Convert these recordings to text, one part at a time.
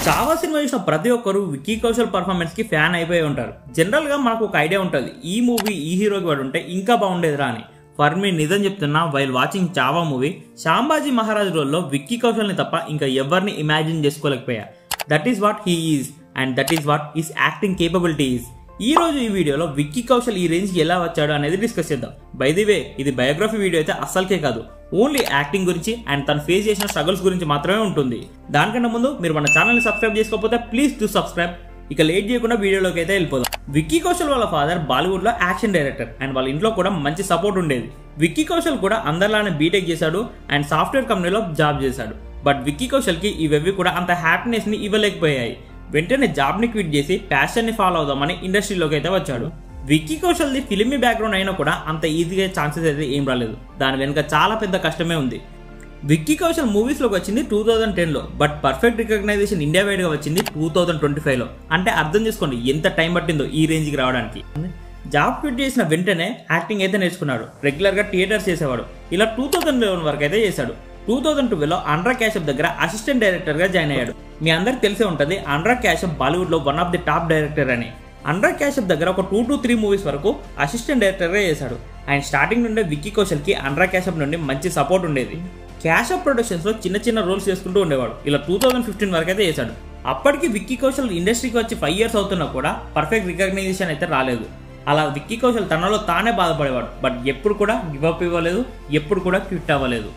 Chhaava cinema చూసిన ప్రతి ఒక్కరు విక్కీ కౌశల్ పర్ఫార్మెన్స్ కి ఫ్యాన్ అయిపోయి ఉంటారు. జనరల్ గా మనకు ఒక ఐడియా ఉంటుంది, ఈ మూవీ ఈ హీరోకి వాడు ఉంటే ఇంకా బాగుండేదిరా అని. ఫర్ మీ నిజం చెప్తున్నా, while watching Chhaava movie Sambhaji Maharaj రోల్లో విక్కీ కౌశల్ ని తప్ప ఇంకా ఎవరిని ఇమాజిన్ చేసుకోలేకపోయా. That is what he is and that is what his acting capability is. ఈ రోజు ఈ వీడియోలో విక్కీ కౌశల్ ఈ రేంజ్ కి ఎలా వచ్చాడు అనేది డిస్కస్ చేద్దాం. బై ది వే, ఇది బయోగ్రఫీ వీడియో అయితే అస్సలకే కాదు, ఓన్లీ యాక్టింగ్ గురించి అండ్ తను ఫేస్ చేసిన స్ట్రగుల్స్ గురించి మాత్రమే ఉంటుంది. దానికన్నా ముందు మీరు మన ఛానల్ ని సబ్స్క్రైబ్ చేసుకోకపోతే ప్లీజ్ డు సబ్స్క్రైబ్. ఇక లేట్ చేయకుండా వీడియోలోకి అయితే వెళ్ళిపోదాం. విక్కీ కౌశల్ వాళ్ళ ఫాదర్ బాలీవుడ్ లో యాక్షన్ డైరెక్టర్ అండ్ వాళ్ళ ఇంట్లో కూడా మంచి సపోర్ట్ ఉండేది. విక్కీ కౌశల్ కూడా అందరిలానే బీటెక్ చేశాడు అండ్ సాఫ్ట్వేర్ కంపెనీలో జాబ్ చేశాడు. బట్ విక్కీ కౌశల్ కి ఇవేవి కూడా అంత హ్యాపీనెస్ ని ఇవ్వలేకపోయాయి. వెంటనే జాబ్ ని క్విట్ చేసి ప్యాషన్ ని ఫాలో అవుదామని ఇండస్ట్రీలోకి అయితే వచ్చాడు. విక్కీ కౌశల్ ది ఫిల్మీ బ్యాక్గ్రౌండ్ అయినా కూడా అంత ఈజీగా ఛాన్సెస్ అయితే ఏం రాలేదు. దాని వెనుక చాలా పెద్ద కష్టమే ఉంది. విక్కీ కౌశల్ మూవీస్ లోకి వచ్చింది 2010లో, but perfect recognition India wide గా వచ్చింది 2025లో. అంటే అర్థం చేసుకోండి ఎంత టైం పట్టిందో ఈ రేంజ్ కి రావడానికి. జాబ్ క్విట్ చేసిన వెంటనే యాక్టింగ్ అయితే నేర్చుకున్నాడు. రెగ్యులర్ గా థియేటర్స్ చేసేవాడు. ఇలా 2011 వరకు అయితే చేశాడు. 2012లో అనురాగ్ కశ్యప్ దగ్గర అసిస్టెంట్ డైరెక్టర్ గా జాయిన్ అయ్యాడు. మీ అందరికి తెలిసే ఉంటుంది, అనురాగ్ కశ్యప్ బాలీవుడ్ లో one of the top director అని. అనురాగ్ కశ్యప్ దగ్గర ఒక 2 to 3 మూవీస్ వరకు అసిస్టెంట్ డైరెక్టర్ గా చేశాడు. అండ్ స్టార్టింగ్ నుండే విక్కీ కౌశల్ కి అనురాగ్ కశ్యప్ నుండి మంచి సపోర్ట్ ఉండేది. కశ్యప్ ప్రొడక్షన్స్ లో చిన్న చిన్న రోల్స్ చేసుకుంటూ ఉండేవాడు. ఇలా 2015 వరకు అయితే చేశాడు. అప్పటికి విక్కీ కౌశల్ ఇండస్ట్రీకి వచ్చి 5 years అవుతున్నా కూడా పర్ఫెక్ట్ రికగ్నైజేషన్ అయితే రాలేదు. అలా విక్కీ కౌశల్ తనలో తానే బాధపడేవాడు. బట్ ఎప్పుడు కూడా గివ్ అప్ ఇవ్వలేదు, ఎప్పుడు కూడా క్విట్ అవ్వలేదు.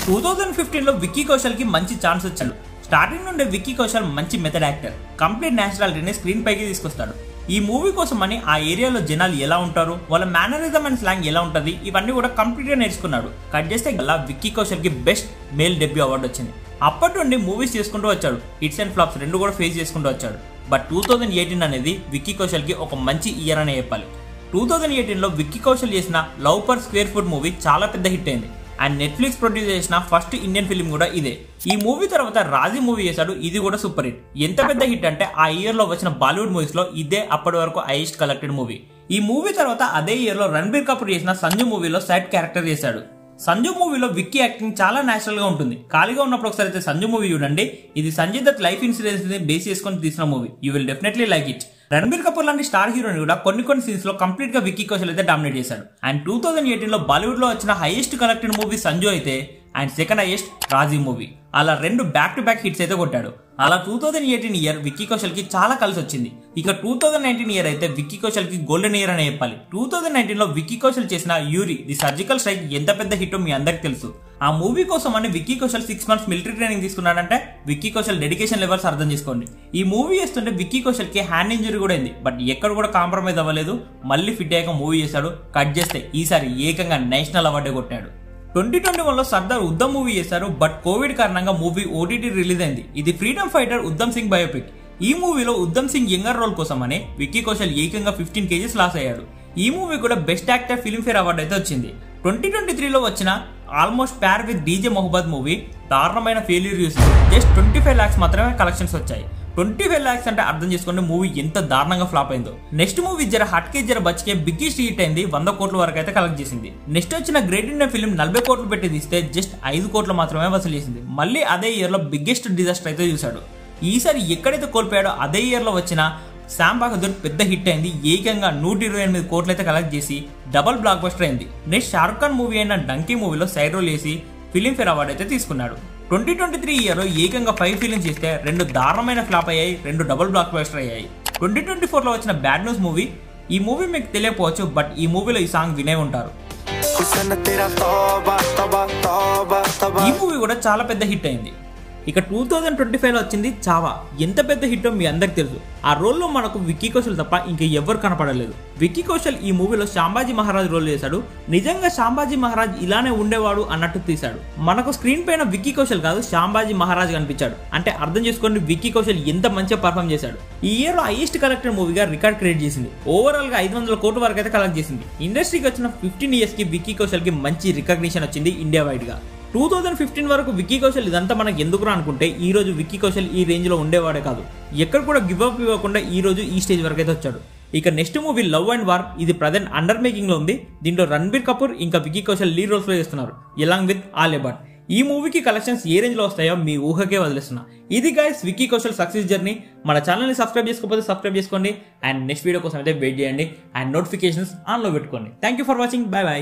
2015లో విక్కీ కౌశల్ కి మంచి ఛాన్స్ వచ్చాడు. స్టార్టింగ్ నుండే విక్కీ కౌశల్ మంచి మెథడ్ యాక్టర్. కంప్లీట్ నేచురాలిటీని స్క్రీన్ పైకి తీసుకొస్తాడు. ఈ మూవీ కోసం అని ఆ ఏరియాలో జనాలు ఎలా ఉంటారు, వాళ్ళ మేనరిజం అండ్ స్లాంగ్ ఎలా ఉంటుంది, ఇవన్నీ కూడా కంప్లీట్ గా నేర్చుకున్నాడు. కట్ చేస్తే అలా విక్కీ కౌశల్ కి బెస్ట్ మేల్ డెబ్యూ అవార్డు వచ్చింది. అప్పటి నుండి మూవీస్ చేసుకుంటూ వచ్చాడు. హిట్స్ అండ్ ఫ్లాప్స్ రెండు కూడా ఫేస్ చేసుకుంటూ వచ్చాడు. బట్ 2018 అనేది విక్కీ కౌశల్ కి ఒక మంచి ఇయర్ అనే చెప్పాలి. 2018లో విక్కీ కౌశల్ చేసిన love per square foot movie చాలా పెద్ద హిట్ అయింది. అండ్ నెట్ఫ్లిక్స్ ప్రొడ్యూస్ చేసిన ఫస్ట్ ఇండియన్ ఫిల్మ్ కూడా ఇదే. ఈ మూవీ తర్వాత రాజీ మూవీ చేశాడు. ఇది కూడా సూపర్ హిట్. ఎంత పెద్ద హిట్ అంటే ఆ ఇయర్ లో వచ్చిన బాలీవుడ్ మూవీస్ లో ఇదే అప్పటి వరకు హైయెస్ట్ కలెక్టెడ్ మూవీ. ఈ మూవీ తర్వాత అదే ఇయర్ లో రణబీర్ కపూర్ చేసిన సంజు మూవీలో సైడ్ క్యారెక్టర్ చేశాడు. సంజు మూవీలో విక్కీ యాక్టింగ్ చాలా నేచురల్ గా ఉంటుంది. ఖాళీగా ఉన్నప్పుడు ఒకసారి అయితే సంజు మూవీ చూడండి. ఇది సంజయ్ దత్ లైఫ్ ఇన్సూరెన్స్ ని బేస్ చేసుకొని తీసిన movie. You will definitely like it. Ranbir Kapoor లాంటి స్టార్ హీరోని కూడా కొన్ని సీన్స్ లో కంప్లీట్ గా విక్కీ కౌశల్ అయితే డామినేట్ చేశాడు. అండ్ 2018లో బాలీవుడ్ లో వచ్చిన హైయెస్ట్ కలెక్టెడ్ మూవీ సంజు అయితే, and second highest Raji movie. అలా రెండు బ్యాక్ టు బ్యాక్ హిట్స్ అయితే కొట్టాడు. అలా 2018 ఇయర్ విక్కీ కౌశల్ కి చాలా కలిసి వచ్చింది. ఇక 2019 ఇయర్ అయితే విక్కీ కౌశల్ కి గోల్డెన్ ఇయర్ అనే చెప్పాలి. 2019లో విక్కీ కౌశల్ చేసిన యూరి ది సర్జికల్ స్ట్రైక్ ఎంత పెద్ద హిట్ మీ అందరికి తెలుసు. ఆ మూవీ కోసం అని Vicky Kaushal 6 months military training తీసుకున్నాడంటే విక్కీ కౌశల్ డెడికేషన్ లెవెల్స్ అర్థం చేసుకోండి. ఈ మూవీ చేస్తుంటే విక్కీ కౌశల్ కి హ్యాండ్ ఇంజరీ కూడా అయింది. బట్ ఎక్కడ కూడా కాంప్రమైజ్ అవ్వలేదు. మళ్ళీ ఫిట్ అయ్యాక మూవీ చేశాడు. కట్ చేస్తే ఈసారి ఏకంగా నేషనల్ అవార్డే కొట్టాడు. 2021లో సర్దార్ ఉద్దమ్ మూవీ చేశారు. బట్ కోవిడ్ కారణంగా మూవీ ఓటీటీ రిలీజ్ అయింది. ఇది freedom fighter Udham Singh biopic. ఈ మూవీలో ఉద్దమ్ సింగ్ యంగర్ రోల్ కోసం అని విక్కీ కౌశల్ ఏకంగా 15 kgs లాస్ అయ్యాడు. ఈ మూవీ కూడా బెస్ట్ యాక్టర్ ఫిల్మ్ఫేర్ అవార్డు అయితే వచ్చింది. 2023లో వచ్చిన almost Pyaar with DJ Mohabbat movie దారుణమైన ఫెయిల్యూర్ చూసింది. జస్ట్ 25 lakhs మాత్రమే కలెక్షన్స్ వచ్చాయి. 25 lakhs అంటే అర్థం చేసుకోండి మూవీ ఎంత దారుణంగా ఫ్లాప్ అయిందో. నెక్స్ట్ మూవీ జర హట్కే జర బచ్కే బిగ్గెస్ట్ హిట్ అయింది. 100 కోట్ల వరకు అయితే కలెక్ట్ చేసింది. నెక్స్ట్ వచ్చిన గ్రేట్ ఇండియన్ ఫిల్మ్ 40 కోట్లు పెట్టి తీస్తే జస్ట్ 5 కోట్లు మాత్రమే వసూలు చేసింది. మళ్ళీ అదే ఇయర్ లో బిగ్గెస్ట్ డిజాస్టర్ అయితే చూశాడు. ఈసారి ఎక్కడైతే కోల్పోయాడో అదే ఇయర్ లో వచ్చిన శామ్ బహదూర్ పెద్ద హిట్ అయింది. ఏకంగా 128 కోట్లు అయితే కలెక్ట్ చేసి డబల్ బ్లాక్ బస్టర్ అయింది. నెక్స్ట్ షారుఖ్ ఖాన్ మూవీ అయిన డంకీ మూవీలో సైడ్ రోల్ చేసి ఫిల్మ్ఫేర్ అవార్డు అయితే తీసుకున్నాడు. 2023 ఇయర్ లో ఏకంగా 5 ఫిల్మ్స్ చేస్తే 2 దారుణమైన ఫ్లాప్ అయ్యాయి, 2 డబుల్ బ్లాక్ బస్టర్ అయ్యాయి. 2024లో వచ్చిన బ్యాడ్ న్యూస్ మూవీ. ఈ మూవీ మీకు తెలియకపోవచ్చు, బట్ ఈ మూవీలో ఈ సాంగ్ వినే ఉంటారు. ఈ మూవీ కూడా చాలా పెద్ద హిట్ అయింది. ఇక 2025లో వచ్చింది చావా. ఎంత పెద్ద హిట్టో మీ అందరికి తెలుసు. ఆ రోల్లో మనకు విక్కీ కౌశల్ తప్ప ఇంకా ఎవ్వరు కనపడలేదు. విక్కీ కౌశల్ ఈ మూవీలో శాంబాజీ మహారాజ్ రోల్ చేశాడు. నిజంగా శాంబాజీ మహారాజ్ ఇలానే ఉండేవాడు అన్నట్టు తీశాడు. మనకు స్క్రీన్ పైన విక్కీ కౌశల్ కాదు శాంబాజీ మహారాజ్ కనిపించాడు. అంటే అర్థం చేసుకోండి విక్కీ కౌశల్ ఎంత మంచిగా పర్ఫామ్ చేశాడు. ఈ ఇయర్ లో హైయెస్ట్ కలెక్టెడ్ మూవీగా రికార్డ్ క్రియేట్ చేసింది. ఓవరాల్ గా 500 కోట్ల వరకు అయితే కలెక్ట్ చేసింది. ఇండస్ట్రీకి వచ్చిన 15 years కి విక్కీ కౌశల్ కి మంచి రికగ్నిషన్ వచ్చింది ఇండియా వైడ్ గా. 2015 వరకు విక్కీ కౌశల్ ఇదంతా మనకు ఎందుకురా అనుకుంటే ఈ రోజు విక్కీ కౌశల్ ఈ రేంజ్ లో ఉండేవాడే కాదు. ఎక్కడ కూడా గివ్ అప్ ఇవ్వకుండా ఈ రోజు ఈ స్టేజ్ వరకు అయితే వచ్చాడు. ఇక next movie love and war. ఇది ప్రజెంట్ అండర్ మేకింగ్ లో ఉంది. దీంట్లో రణబీర్ కపూర్ ఇంకా విక్కీ కౌశల్ లీడ్ రోల్స్ లో చేస్తున్నారు, ఎలాంగ్ విత్ ఆలియా భట్. ఈ మూవీకి కలెక్షన్స్ ఏ రేంజ్లో వస్తాయో మీ ఊహకే వదిలేస్తున్నా. ఇది guys Vicky Kaushal success journey. మన ఛానల్ని సబ్స్క్రైబ్ చేసుకోకపోతే సబ్స్క్రైబ్ చేసుకోండి అండ్ నెక్స్ట్ వీడియో కోసం అయితే వెయిట్ చేయండి అండ్ నోటిఫికేషన్స్ ఆన్లో పెట్టుకోండి. Thank you for watching. By by.